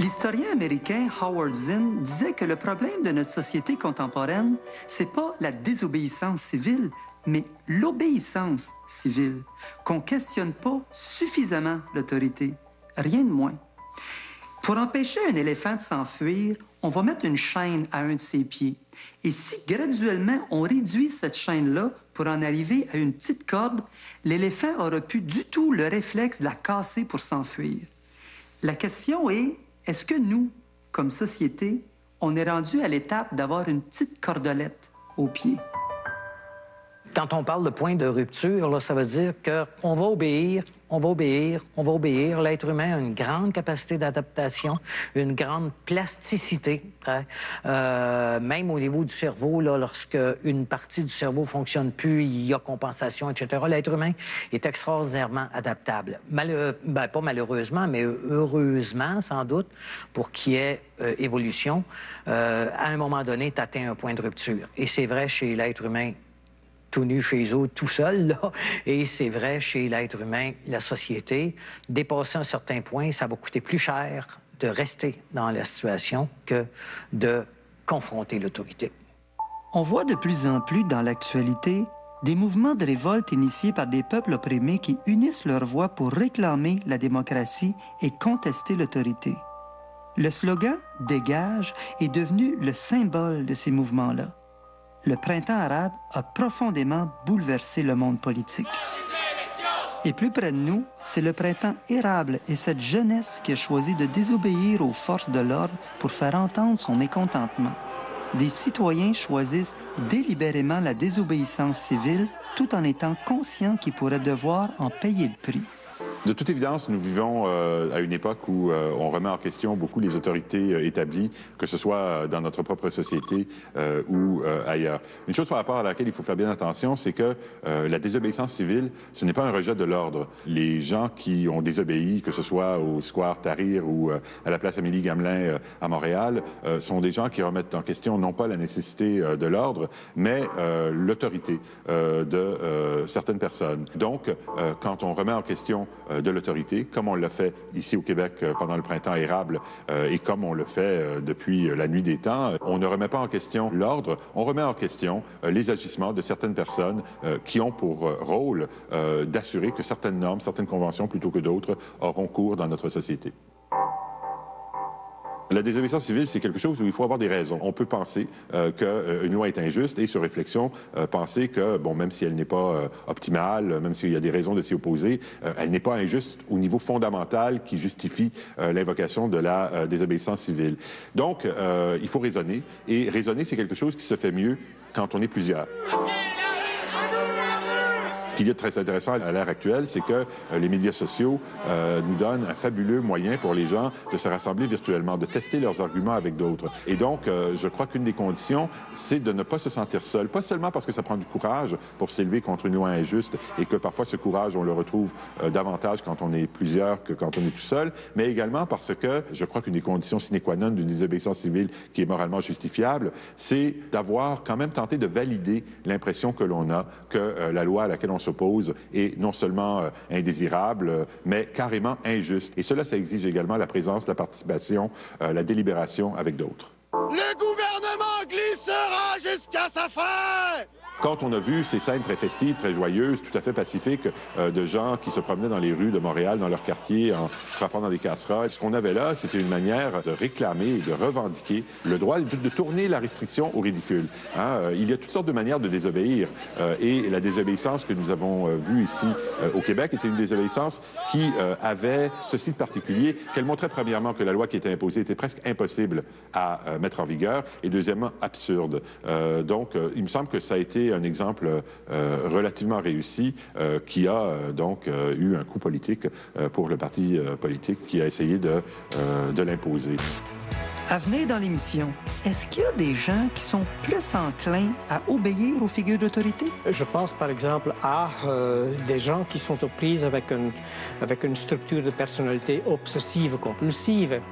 L'historien américain Howard Zinn disait que le problème de notre société contemporaine, c'est pas la désobéissance civile, mais l'obéissance civile, qu'on questionne pas suffisamment l'autorité, rien de moins. Pour empêcher un éléphant de s'enfuir, on va mettre une chaîne à un de ses pieds. Et si graduellement on réduit cette chaîne-là pour en arriver à une petite corde, l'éléphant n'aura plus du tout le réflexe de la casser pour s'enfuir. La question est-ce que nous, comme société, on est rendu à l'étape d'avoir une petite cordelette au pied? Quand on parle de point de rupture, là, ça veut dire qu'on va obéir, on va obéir, on va obéir. L'être humain a une grande capacité d'adaptation, une grande plasticité. Hein? Même au niveau du cerveau, là, lorsque une partie du cerveau ne fonctionne plus, il y a compensation, etc. L'être humain est extraordinairement adaptable. Pas malheureusement, mais heureusement, sans doute, pour qu'il y ait évolution. À un moment donné, tu atteins un point de rupture. Et c'est vrai chez l'être humain tout nu chez eux, tout seul, là. Et c'est vrai chez l'être humain, la société. Dépasser un certain point, ça va coûter plus cher de rester dans la situation que de confronter l'autorité. On voit de plus en plus dans l'actualité des mouvements de révolte initiés par des peuples opprimés qui unissent leurs voix pour réclamer la démocratie et contester l'autorité. Le slogan « Dégage » est devenu le symbole de ces mouvements-là. Le printemps arabe a profondément bouleversé le monde politique. Et plus près de nous, c'est le printemps érable et cette jeunesse qui a choisi de désobéir aux forces de l'ordre pour faire entendre son mécontentement. Des citoyens choisissent délibérément la désobéissance civile tout en étant conscients qu'ils pourraient devoir en payer le prix. De toute évidence, nous vivons à une époque où on remet en question beaucoup les autorités établies, que ce soit dans notre propre société ou ailleurs. Une chose par rapport à laquelle il faut faire bien attention, c'est que la désobéissance civile, ce n'est pas un rejet de l'ordre. Les gens qui ont désobéi, que ce soit au square Tahrir ou à la place Amélie Gamelin à Montréal, sont des gens qui remettent en question non pas la nécessité de l'ordre, mais l'autorité de certaines personnes. Donc, quand on remet en question de l'autorité, comme on l'a fait ici au Québec pendant le printemps érable et comme on le fait depuis la nuit des temps, on ne remet pas en question l'ordre, on remet en question les agissements de certaines personnes qui ont pour rôle d'assurer que certaines normes, certaines conventions, plutôt que d'autres, auront cours dans notre société. La désobéissance civile, c'est quelque chose où il faut avoir des raisons. On peut penser qu'une loi est injuste et, sur réflexion, penser que, bon, même si elle n'est pas optimale, même s'il y a des raisons de s'y opposer, elle n'est pas injuste au niveau fondamental qui justifie l'invocation de la désobéissance civile. Donc, il faut raisonner. Et raisonner, c'est quelque chose qui se fait mieux quand on est plusieurs. Ce qu'il y a de très intéressant à l'ère actuelle, c'est que les médias sociaux nous donnent un fabuleux moyen pour les gens de se rassembler virtuellement, de tester leurs arguments avec d'autres. Et donc, je crois qu'une des conditions, c'est de ne pas se sentir seul. Pas seulement parce que ça prend du courage pour s'élever contre une loi injuste et que parfois ce courage, on le retrouve davantage quand on est plusieurs que quand on est tout seul, mais également parce que je crois qu'une des conditions sine qua non d'une désobéissance civile qui est moralement justifiable, c'est d'avoir quand même tenté de valider l'impression que l'on a que la loi à laquelle on s'oppose est non seulement indésirable, mais carrément injuste. Et cela, ça exige également la présence, la participation, la délibération avec d'autres. Le gouvernement glissera jusqu'à sa fin! Quand on a vu ces scènes très festives, très joyeuses, tout à fait pacifiques, de gens qui se promenaient dans les rues de Montréal, dans leur quartier, en frappant dans des casseroles, ce qu'on avait là, c'était une manière de réclamer, de revendiquer le droit de tourner la restriction au ridicule. Hein? Il y a toutes sortes de manières de désobéir. Et la désobéissance que nous avons vue ici au Québec était une désobéissance qui avait ceci de particulier, qu'elle montrait premièrement que la loi qui était imposée était presque impossible à mettre en vigueur, et deuxièmement absurde. Donc, il me semble que ça a été un exemple relativement réussi qui a donc eu un coup politique pour le parti politique qui a essayé de l'imposer. À venir dans l'émission, est-ce qu'il y a des gens qui sont plus enclins à obéir aux figures d'autorité? Je pense par exemple à des gens qui sont aux prises avec une structure de personnalité obsessive, compulsive.